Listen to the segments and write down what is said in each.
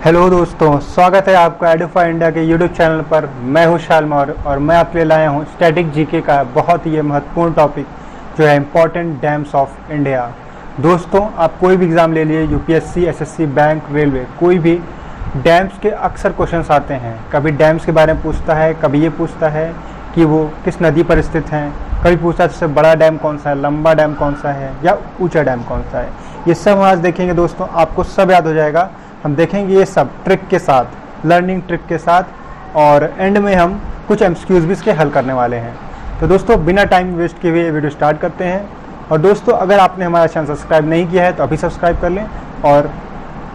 Hello दोस्तों, स्वागत है आपका एडुफाई इंडिया के यूट्यूब चैनल पर। मैं हूं शालमौर और मैं आपके लिए लाया हूं स्टैटिक जीके का बहुत ही महत्वपूर्ण टॉपिक जो है इम्पॉर्टेंट डैम्स ऑफ इंडिया। दोस्तों, आप कोई भी एग्ज़ाम ले लिए, यूपीएससी, एसएससी, बैंक, रेलवे, कोई भी डैम्स के अक्सर क्वेश्चंस आते हैं। कभी डैम्स के बारे में पूछता है, कभी ये पूछता है कि वो किस नदी पर स्थित हैं, कभी पूछता है सबसे बड़ा डैम कौन सा है, लंबा डैम कौन सा है या ऊँचा डैम कौन सा है। ये सब हम आज देखेंगे दोस्तों, आपको सब याद हो जाएगा। हम देखेंगे ये सब ट्रिक के साथ, लर्निंग ट्रिक के साथ, और एंड में हम कुछ एमसीक्यूज भी इसके हल करने वाले हैं। तो दोस्तों, बिना टाइम वेस्ट किए हुए वीडियो स्टार्ट करते हैं। और दोस्तों, अगर आपने हमारा चैनल सब्सक्राइब नहीं किया है तो अभी सब्सक्राइब कर लें और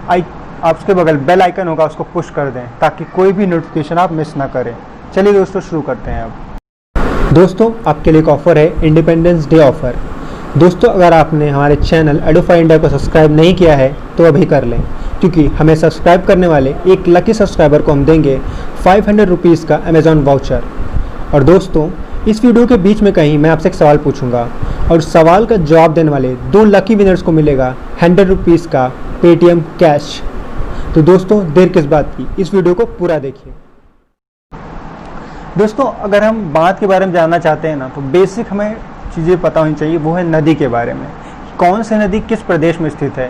आप उसके बगल बेल आइकन होगा उसको पुश कर दें ताकि कोई भी नोटिफिकेशन आप मिस ना करें। चलिए दोस्तों, शुरू करते हैं अब। दोस्तों, आपके लिए एक ऑफ़र है, इंडिपेंडेंस डे ऑफ़र। दोस्तों, अगर आपने हमारे चैनल एडुफाई इंडिया को सब्सक्राइब नहीं किया है तो अभी कर लें, क्योंकि हमें सब्सक्राइब करने वाले एक लकी सब्सक्राइबर को हम देंगे 500 रुपीज़ का अमेज़ॉन वाउचर। और दोस्तों, इस वीडियो के बीच में कहीं मैं आपसे एक सवाल पूछूंगा और सवाल का जवाब देने वाले 2 लकी विनर्स को मिलेगा 100 रुपीज़ का पेटीएम कैश। तो दोस्तों, देर किस बात की, इस वीडियो को पूरा देखिए। दोस्तों, अगर हम बांध के बारे में जानना चाहते हैं ना, तो बेसिक हमें चीज़ें पता होनी चाहिए। वो है नदी के बारे में, कौन सी नदी किस प्रदेश में स्थित है।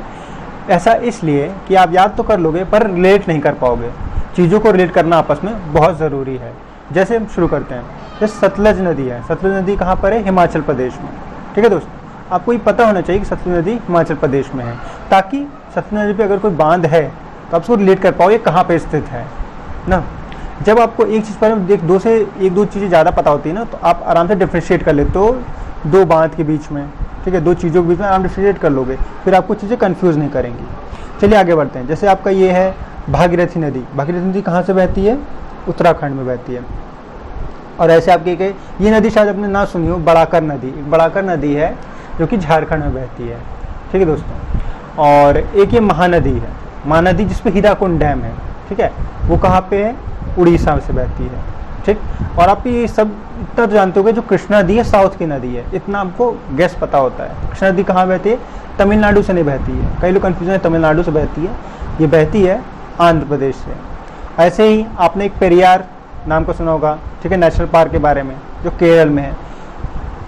ऐसा इसलिए कि आप याद तो कर लोगे पर रिलेट नहीं कर पाओगे। चीज़ों को रिलेट करना आपस में बहुत ज़रूरी है। जैसे हम शुरू करते हैं, जैसे सतलज नदी है। सतलज नदी कहाँ पर है? हिमाचल प्रदेश में। ठीक है दोस्तों, आपको ये पता होना चाहिए कि सतलज नदी हिमाचल प्रदेश में है, ताकि सतलज नदी पे अगर कोई बांध है तो आप उसको रिलेट कर पाओ ये कहाँ पे स्थित है ना। जब आपको एक चीज़ पर एक दो चीज़ें ज़्यादा पता होती है ना, तो आप आराम से डिफ्रेंशिएट कर लेते हो 2 बांध के बीच में। ठीक है, 2 चीज़ों के बीच में आराम डिफ्रेंशिएट कर लोगे, फिर आपको चीज़ें कंफ्यूज नहीं करेंगी। चलिए आगे बढ़ते हैं। जैसे आपका ये है भागीरथी नदी। भागीरथी नदी कहाँ से बहती है? उत्तराखंड में बहती है। और ऐसे आपके ये नदी शायद आपने ना सुनी हो, बड़ाकर नदी। एक बड़ाकर नदी है जो कि झारखंड में बहती है। ठीक है दोस्तों, और एक ये महानदी है, महानदी जिसपे हीराकुंड डैम है। ठीक है, वो कहाँ पे है? उड़ीसा से बहती है। ठीक, और आप ये सब इतना तो जानते होंगे, जो कृष्णा नदी है साउथ की नदी है, इतना आपको गैस पता होता है। कृष्णा नदी कहाँ बहती है? तमिलनाडु से नहीं बहती है। कई लोग कन्फ्यूजन है, तमिलनाडु से बहती है, ये बहती है आंध्र प्रदेश से। ऐसे ही आपने एक पेरियार नाम को सुना होगा, ठीक है, नेशनल पार्क के बारे में, जो केरल में है।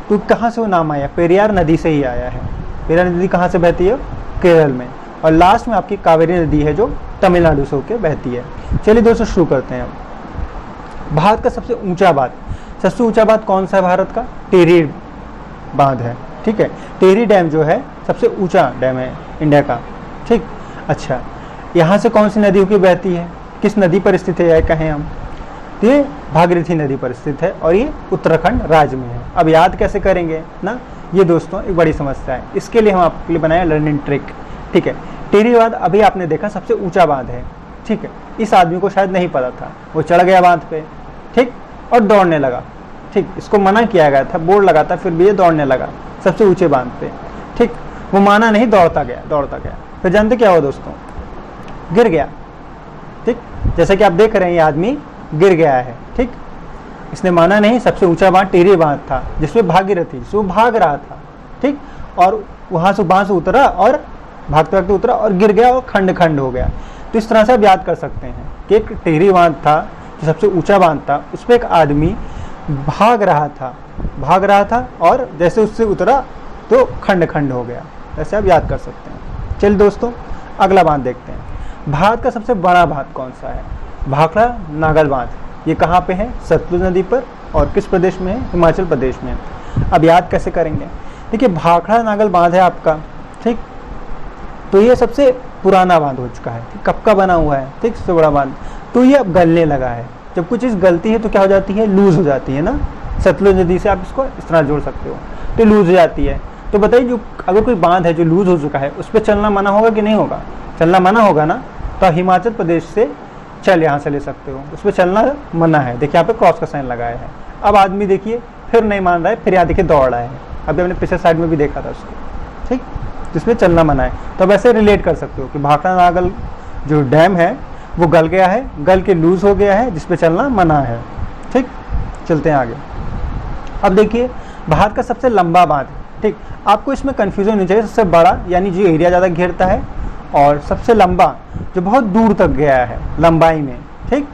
तो कहाँ से वो नाम आया? पेरियार नदी से ही आया है। पेरियार नदी कहाँ से बहती है? केरल में। और लास्ट में आपकी कावेरी नदी है जो तमिलनाडु से होकर बहती है। चलिए दोस्तों, शुरू करते हैं। भारत का सबसे ऊंचा बांध कौन सा है भारत का? टिहरी बांध है। ठीक है, टिहरी डैम जो है सबसे ऊंचा डैम है इंडिया का। ठीक, अच्छा, यहाँ से कौन सी नदी होकर बहती है? किस नदी पर स्थित है कहें हम? तो ये भागीरथी नदी पर स्थित है और ये उत्तराखंड राज्य में है। अब याद कैसे करेंगे ना, ये दोस्तों एक बड़ी समस्या है। इसके लिए हम आपके लिए बनाए लर्निंग ट्रिक। ठीक है, टिहरी बांध अभी आपने देखा सबसे ऊंचा बांध है। ठीक है, इस आदमी को शायद नहीं पता था, वो चढ़ गया बांध पे, ठीक, और दौड़ने लगा। ठीक, इसको मना किया गया था, बोर्ड लगा था, फिर भी ये दौड़ने लगा सबसे ऊंचे बांध पे। ठीक, वो माना नहीं, दौड़ता गया। फिर जानते क्या हुआ दोस्तों? गिर गया। ठीक, जैसे कि आप देख रहे हैं, ये आदमी गिर गया है। ठीक, इसने माना नहीं, सबसे ऊंचा बांध टिहरी बांध था जिसमें भागीरथी, जिसमें वो भाग रहा था। ठीक, और वहां से बांध से उतरा और भागते उतरा और गिर गया और खंड हो गया। तो इस तरह से आप याद कर सकते हैं कि एक टिहरी बांध था जो सबसे ऊंचा बांध था, उस पर एक आदमी भाग रहा था और जैसे उससे उतरा तो खंड हो गया। ऐसे आप याद कर सकते हैं। चलिए दोस्तों, अगला बांध देखते हैं। भारत का सबसे बड़ा बांध कौन सा है? भाखड़ा नागल बांध। ये कहाँ पे है? सतलुज नदी पर। और किस प्रदेश में है? हिमाचल प्रदेश में। अब याद कैसे करेंगे? देखिए, भाखड़ा नागल बांध है आपका। ठीक, तो ये सबसे पुराना बांध हो चुका है। कब का बना हुआ है? ठीक, सबसे बड़ा बांध। तो ये अब गलने लगा है। जब कुछ चीज़ गलती है तो क्या हो जाती है? लूज हो जाती है ना। सतलुज नदी से आप इसको इस तरह जोड़ सकते हो, तो लूज हो जाती है। तो बताइए, जो अगर कोई बांध है जो लूज हो चुका है, उस पर चलना मना होगा कि नहीं होगा? चलना मना होगा ना। तो हिमाचल प्रदेश से चल यहाँ से ले सकते हो, उस पर चलना मना है। देखिए, यहाँ पे क्रॉस का साइन लगाया है। अब आदमी देखिए फिर नहीं मान रहा है, फिर यहाँ देखिए दौड़ रहा है। अभी हमने पिछले साइड में भी देखा था उसको। ठीक, जिसमें चलना मना है। तो अब ऐसे रिलेट कर सकते हो कि भाखड़ा नागल जो डैम है वो गल गया है, गल के लूज हो गया है, जिसपे चलना मना है। ठीक, चलते हैं आगे। अब देखिए, भारत का सबसे लंबा बांध। ठीक, आपको इसमें कन्फ्यूजन नहीं चाहिए। सबसे बड़ा यानी जो एरिया ज़्यादा घेरता है, और सबसे लंबा जो बहुत दूर तक गया है लंबाई में, ठीक,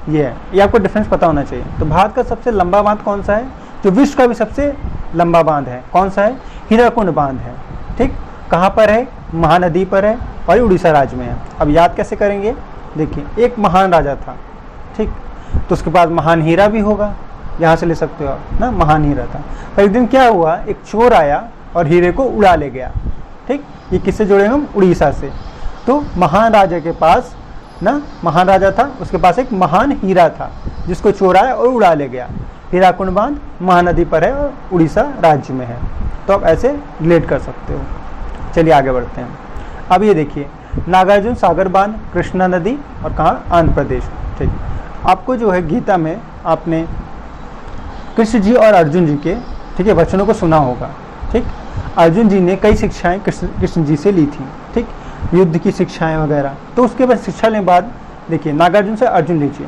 ये है, ये आपको डिफरेंस पता होना चाहिए। तो भारत का सबसे लंबा बांध कौन सा है? जो विश्व का भी सबसे लंबा बांध है, कौन सा है? हीराकुंड बांध है, ठीक। कहाँ पर है? महानदी पर है और उड़ीसा राज्य में है। अब याद कैसे करेंगे? देखिए, एक महान राजा था, ठीक, तो उसके पास महान हीरा भी होगा, यहाँ से ले सकते हो आप ना, महान हीरा था। पर एक दिन क्या हुआ, एक चोर आया और हीरे को उड़ा ले गया, ठीक। ये किससे जुड़े हम? उड़ीसा से। तो महान राजा के पास ना, महान राजा था, उसके पास एक महान हीरा था जिसको चोर आया और उड़ा ले गया। हीराकुंड बांध महानदी पर है और उड़ीसा राज्य में है। तो आप ऐसे रिलेट कर सकते हो। चलिए आगे बढ़ते हैं। अब ये देखिए, नागार्जुन सागर बांध कृष्णा नदी और कहाँ? आंध्र प्रदेश, ठीक। आपको जो है गीता में आपने कृष्ण जी और अर्जुन जी के, ठीक है, वचनों को सुना होगा, ठीक। अर्जुन जी ने कई शिक्षाएं कृष्ण जी से ली थी, ठीक, युद्ध की शिक्षाएं वगैरह। तो उसके बाद शिक्षा लेने के बाद देखिए, नागार्जुन से अर्जुन लीजिए,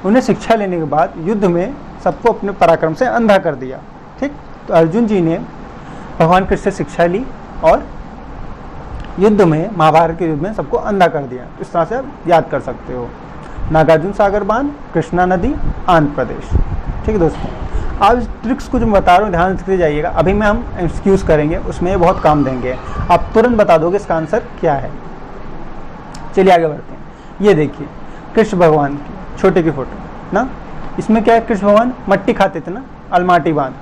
उन्हें शिक्षा लेने के बाद युद्ध में सबको अपने पराक्रम से अंधा कर दिया, ठीक। तो अर्जुन जी ने भगवान कृष्ण से शिक्षा ली और युद्ध में, महाभारत के युद्ध में सबको अंधा कर दिया। तो इस तरह से आप याद कर सकते हो, नागार्जुन सागर बांध, कृष्णा नदी, आंध्र प्रदेश, ठीक है दोस्तों। अब इस ट्रिक्स को जो मैं बता रहा हूँ ध्यान से जाइएगा। अभी में हम एक्सक्यूज करेंगे, उसमें ये बहुत काम देंगे, आप तुरंत बता दोगे इसका आंसर क्या है। चलिए आगे बढ़ते हैं। ये देखिए, कृष्ण भगवान की छोटे की फोटो ना, इसमें क्या है? कृष्ण भगवान मट्टी खाते थे ना, अलमाटी बांध,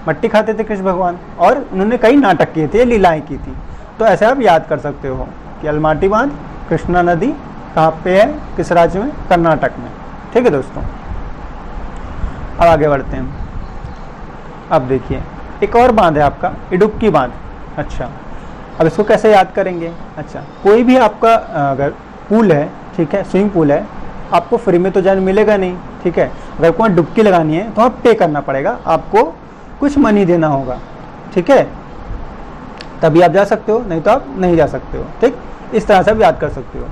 मट्टी खाते थे कृष्ण भगवान, और उन्होंने कई नाटक किए थे, लीलाएं की थी। तो ऐसे आप याद कर सकते हो कि अलमाटी बांध, कृष्णा नदी कहाँ पे है, किस राज्य में? कर्नाटक में, ठीक है दोस्तों। अब आगे बढ़ते हैं। अब देखिए, एक और बांध है आपका, इडुक्की बांध। अच्छा, अब इसको कैसे याद करेंगे? अच्छा, कोई भी आपका अगर पूल है, ठीक है, स्विमिंग पूल है, आपको फ्री में तो जाने मिलेगा नहीं, ठीक है। अगर कोई डुबकी लगानी है तो आप पे करना पड़ेगा, आपको कुछ मनी देना होगा, ठीक है, तभी आप जा सकते हो, नहीं तो आप नहीं जा सकते हो, ठीक। इस तरह से आप याद कर सकते हो।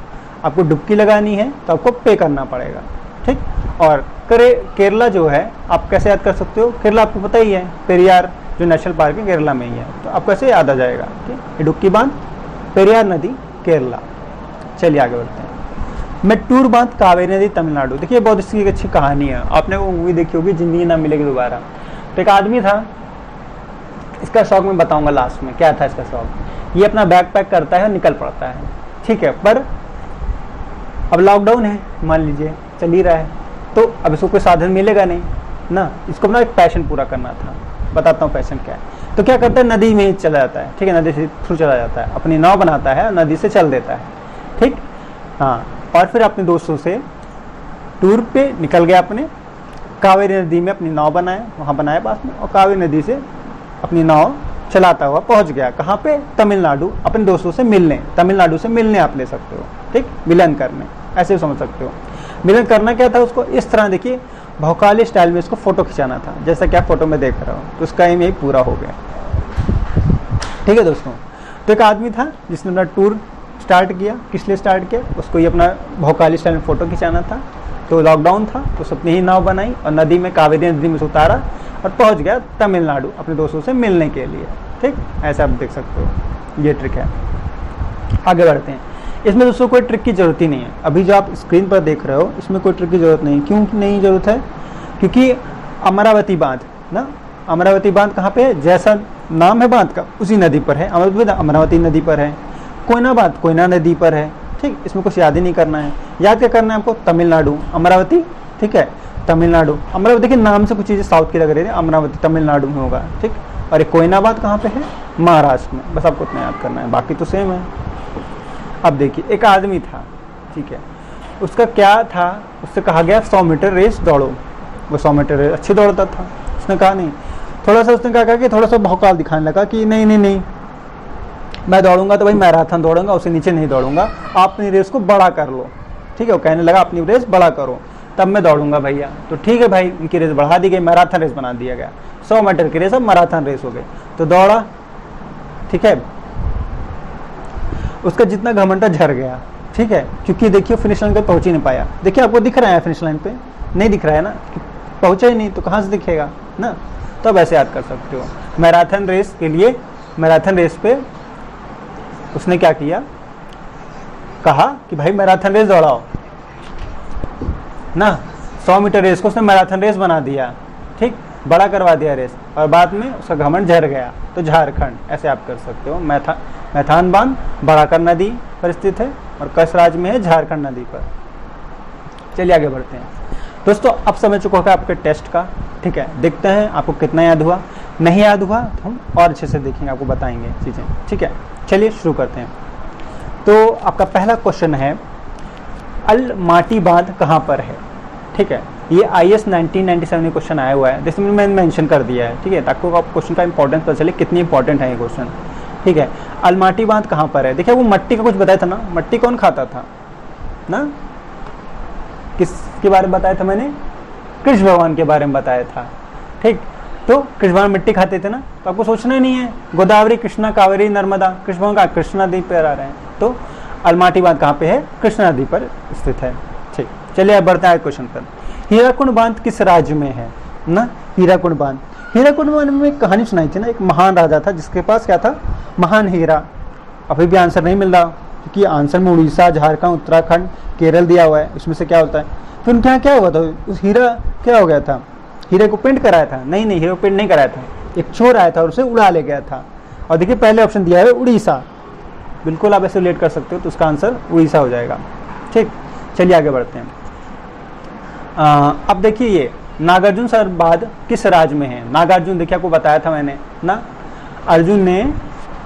आपको डुबकी लगानी है तो आपको पे करना पड़ेगा, ठीक। और केरला जो है, आप कैसे याद कर सकते हो? केरला आपको पता ही है, पेरियार जो नेशनल पार्क है केरला में ही है, तो आपको ऐसे याद आ जाएगा, ठीक। इडुक्की बांध, पेरियार नदी, केरला। चलिए आगे बढ़ते हैं। मेट्टूर बांध, कावेरी नदी, तमिलनाडु। देखिए, बहुत इसकी एक अच्छी कहानी है, आपने वो मूवी देखी होगी, जिंदगी ना मिलेगी दोबारा। तो एक आदमी था, इसका शौक मैं बताऊंगा लास्ट में, क्या था इसका शौक। ये अपना बैग पैक करता है, निकल पड़ता है, ठीक है। पर अब लॉकडाउन है, मान लीजिए चल ही रहा है, तो अब इसको कोई साधन मिलेगा नहीं ना, इसको अपना एक पैशन पूरा करना था। बताता हूँ पैशन क्या है। तो क्या करता है, नदी में ही चला जाता है, ठीक है, नदी से थ्रू चला जाता है, अपनी नाव बनाता है, नदी से चल देता है, ठीक, हाँ। और फिर अपने दोस्तों से टूर पे निकल गया, अपने कावेरी नदी में अपनी नाव बनाया, वहाँ बनाया पास में, और कावेरी नदी से अपनी नाव चलाता हुआ पहुँच गया कहाँ पे? तमिलनाडु, अपने दोस्तों से मिलने, तमिलनाडु से मिलने आप ले सकते हो, ठीक, मिलन करने, ऐसे समझ सकते हो। मिलन करना क्या था उसको? इस तरह देखिए, भौकाली स्टाइल में इसको फोटो खिंचाना था, जैसा कि आप फोटो में देख रहे हो। तो उसका एम यही पूरा हो गया, ठीक है दोस्तों। तो एक आदमी था जिसने अपना टूर स्टार्ट किया, किस लिए स्टार्ट किया? उसको ये अपना भौकाली स्टाइल में फोटो खिंचाना था। तो लॉकडाउन था, तो उसने ही नाव बनाई और नदी में, कावेरी नदी में से उतारा और पहुंच गया तमिलनाडु अपने दोस्तों से मिलने के लिए, ठीक। ऐसा आप देख सकते हो, ये ट्रिक है। आगे बढ़ते हैं। इसमें दोस्तों कोई ट्रिक की जरूरत ही नहीं है, अभी जो आप स्क्रीन पर देख रहे हो इसमें कोई ट्रिक की जरूरत नहीं। क्यों नहीं जरूरत है? क्योंकि अमरावती बांध ना, अमरावती बांध कहाँ पे है? जैसा नाम है बांध का, उसी नदी पर है। अमरावती नदी पर है। कोयना बांध कोयना नदी पर है, ठीक। इसमें कुछ याद ही नहीं करना है। याद क्या करना है आपको? तमिलनाडु, अमरावती, ठीक है, तमिलनाडु, अमरावती। देखिए नाम से कुछ चीज़ें साउथ की लग रही है, अमरावती तमिलनाडु में होगा, ठीक। और एक कोयना बांध कहाँ पे है? महाराष्ट्र में। बस आपको इतना याद करना है, बाकी तो सेम है। अब देखिए, एक आदमी था, ठीक है, उसका क्या था, उससे कहा गया 100 मीटर रेस दौड़ो। वो 100 मीटर रेस अच्छी दौड़ता था, उसने कहा नहीं, थोड़ा सा उसने कहा कि थोड़ा सा भौकाल दिखाने लगा कि नहीं नहीं नहीं, मैं दौड़ूंगा तो भाई मैराथन दौड़ूंगा, उससे नीचे नहीं दौड़ूंगा, आप अपनी रेस को बड़ा कर लो, ठीक है। वो कहने लगा अपनी रेस बड़ा करो तब मैं दौड़ूंगा भैया। तो ठीक है भाई, उनकी रेस बढ़ा दी गई, मैराथन रेस बना दिया गया। 100 मीटर की रेस अब मैराथन रेस हो गई। तो दौड़ा, ठीक है, उसका जितना घमंडा झड़ गया, ठीक है, क्योंकि देखिए फिनिश लाइन पे पहुंच ही नहीं पाया। देखिए आपको दिख रहा है फिनिश लाइन पे? नहीं दिख रहा है ना, पहुंचा ही नहीं तो कहाँ से दिखेगा ना। तो अब ऐसे याद कर सकते हो। मैराथन रेस के लिए, मैराथन रेस पे उसने क्या किया, कहा कि भाई मैराथन रेस दौड़ाओ ना, 100 मीटर रेस को उसने मैराथन रेस बना दिया, ठीक, बड़ा करवा दिया रेस, और बाद में उसका घमंड झड़ गया, तो झारखंड, ऐसे आप कर सकते हो। मैथान बांध बड़ाकर नदी पर स्थित है और किस राज्य में है? झारखंड नदी पर। चलिए आगे बढ़ते हैं दोस्तों। अब समय चुका होगा आपके टेस्ट का, ठीक है, देखते हैं आपको कितना याद हुआ। नहीं याद हुआ तो हम और अच्छे से देखेंगे, आपको बताएंगे चीज़ें, ठीक है। चलिए शुरू करते हैं। तो आपका पहला क्वेश्चन है, अलमाटी बांध कहाँ पर है? ठीक है, ये IAS 1997 में क्वेश्चन आया हुआ है, जैसे मैंने मेंशन कर दिया है, ठीक है, ताकि आप क्वेश्चन का इंपॉर्टेंस पता चले कितनी इंपॉर्टेंट है ये क्वेश्चन, ठीक है। अलमाटी बांध कहाँ पर है? देखिए वो मट्टी का कुछ बताया था ना, मट्टी कौन खाता था ना, किसके बारे में बताया था मैंने? कृष्ण भगवान के बारे में बताया था, ठीक। तो कृष्ण भगवान मिट्टी खाते थे ना, तो आपको सोचना नहीं है गोदावरी, कृष्णा, कावेरी, नर्मदा, कृष्ण भगवान का कृष्णा नदी पर आ रहे हैं, तो अलमाटी बांध कहाँ पे है? कृष्णा नदी पर स्थित है, ठीक। चलिए अब बढ़ते हैं क्वेश्चन पर। हीराकुंड बांध किस राज्य में है ना? हीराकुंड बांध, हीराकुंड बांध में एक कहानी सुनाई थी ना, एक महान राजा था जिसके पास क्या था? महान हीरा। अभी भी आंसर नहीं मिल रहा, क्योंकि आंसर में उड़ीसा, झारखंड, उत्तराखंड, केरल दिया हुआ है, इसमें से क्या होता है? फिर उनके यहाँ क्या हुआ था? उस हीरा क्या हो गया था? हीरे को पेंट कराया था? नहीं, हीरे को पेंट नहीं कराया था, एक चोर आया था और उसे उड़ा ले गया था। और देखिए पहले ऑप्शन दिया है उड़ीसा, बिल्कुल आप ऐसे रिलेट कर सकते हो, तो उसका आंसर उड़ीसा हो जाएगा, ठीक। चलिए आगे बढ़ते हैं। अब देखिए ये नागार्जुन सर बांध किस राज्य में है? नागार्जुन, देखिए आपको बताया था मैंने ना, अर्जुन ने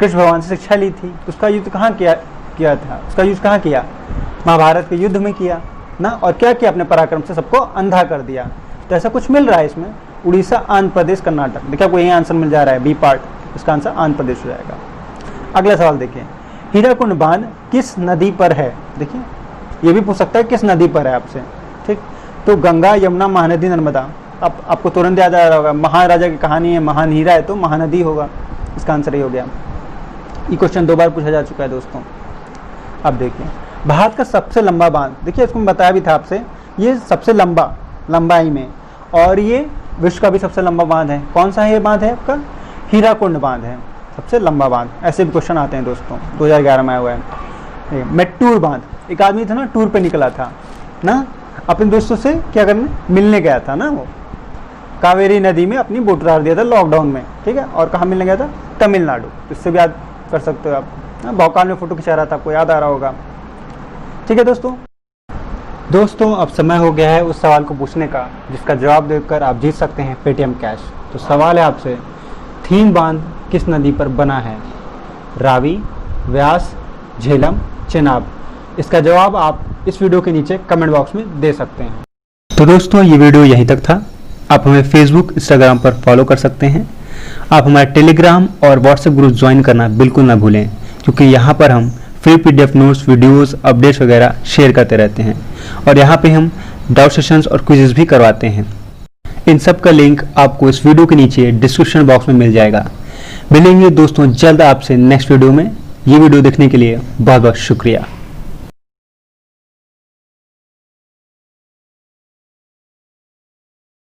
कृष्ण भगवान से शिक्षा ली थी, उसका युद्ध कहाँ किया था? उसका युद्ध कहाँ किया? महाभारत के युद्ध में किया ना, और क्या किया? अपने पराक्रम से सबको अंधा कर दिया। तो ऐसा कुछ मिल रहा है इसमें, उड़ीसा, आंध्र प्रदेश, कर्नाटक। देखिए आपको यही आंसर मिल जा रहा है, बी पार्ट, इसका आंसर आंध्र प्रदेश हो जाएगा। अगला सवाल देखिए, हीराकुंड बांध किस नदी पर है? देखिए ये भी पूछ सकता है किस नदी पर है आपसे, ठीक। तो गंगा, यमुना, महानदी, नर्मदा। अब आपको तुरंत याद आ रहा होगा, महाराजा की कहानी है, महान हीरा है, तो महानदी होगा, इसका आंसर ही हो गया। ये क्वेश्चन 2 बार पूछा जा चुका है दोस्तों। अब देखिए भारत का सबसे लंबा बांध, देखिए इसको मैं बताया भी था आपसे, ये सबसे लंबाई में, और ये विश्व का भी सबसे लंबा बांध है। कौन सा है ये बांध है आपका? हीराकुंड बांध है सबसे लंबा बांध। ऐसे भी क्वेश्चन आते हैं दोस्तों, 2011 में आया हुआ है। मेट्टूर बांध, एक आदमी था ना, टूर पे निकला था ना, अपने दोस्तों से क्या करने? मिलने गया था ना, वो कावेरी नदी में अपनी बोट उतार दिया था लॉकडाउन में, ठीक है। और कहाँ मिलने गया था? तमिलनाडु। इससे भी याद कर सकते हो आप ना, भौकाल में फोटो खिंचा रहा था, आपको याद आ रहा होगा, ठीक है दोस्तों। अब समय हो गया है उस सवाल को पूछने का जिसका जवाब देकर आप जीत सकते हैं पेटीएम कैश। तो सवाल है आपसे, थीन बांध किस नदी पर बना है? रावी, व्यास, झेलम, चेनाब। इसका जवाब आप इस वीडियो के नीचे कमेंट बॉक्स में दे सकते हैं। तो दोस्तों ये वीडियो यहीं तक था। आप हमें फेसबुक, इंस्टाग्राम पर फॉलो कर सकते हैं। आप हमारे टेलीग्राम और व्हाट्सएप ग्रुप ज्वाइन करना बिल्कुल ना भूलें, क्योंकि यहाँ पर हम free PDF notes, videos, updates वगैरह शेयर करते रहते हैं, और यहाँ पे हम डाउट सेशंस और क्विज़ेस भी करवाते हैं। इन सब का लिंक आपको इस वीडियो के नीचे डिस्क्रिप्शन बॉक्स में मिल जाएगा। मिलेंगे दोस्तों जल्द आपसे नेक्स्ट वीडियो में। ये वीडियो देखने के लिए बहुत बहुत शुक्रिया।